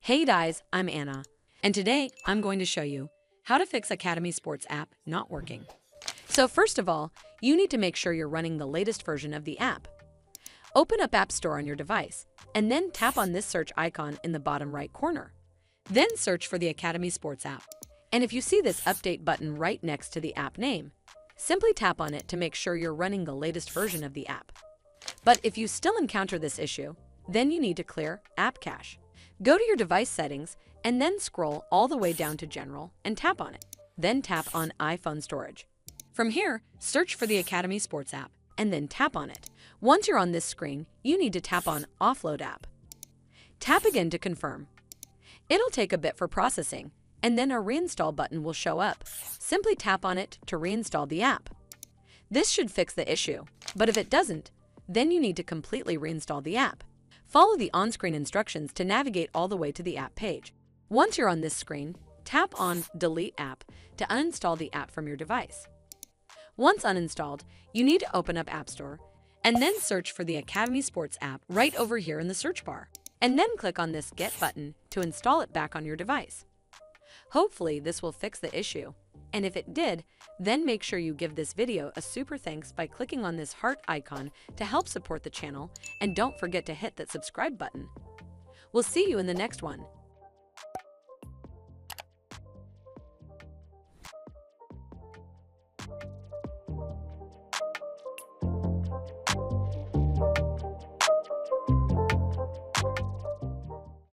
Hey guys, I'm Anna, and today I'm going to show you how to fix Academy Sports app not working. So first of all, you need to make sure you're running the latest version of the app. Open up App Store on your device, and then tap on this search icon in the bottom right corner. Then search for the Academy Sports app. And if you see this update button right next to the app name, simply tap on it to make sure you're running the latest version of the app. But if you still encounter this issue, then you need to clear App Cache. Go to your device settings and then scroll all the way down to General and tap on it. Then tap on iPhone Storage. From here, search for the Academy Sports app and then tap on it. Once you're on this screen, you need to tap on Offload App. Tap again to confirm. It'll take a bit for processing, and then a Reinstall button will show up. Simply tap on it to reinstall the app. This should fix the issue, but if it doesn't, then you need to completely reinstall the app. Follow the on-screen instructions to navigate all the way to the app page. Once you're on this screen, tap on Delete App to uninstall the app from your device. Once uninstalled, you need to open up App Store and then search for the Academy Sports app right over here in the search bar, and then click on this Get button to install it back on your device. Hopefully this will fix the issue, and if it did, then make sure you give this video a super thanks by clicking on this heart icon to help support the channel, and don't forget to hit that subscribe button. We'll see you in the next one.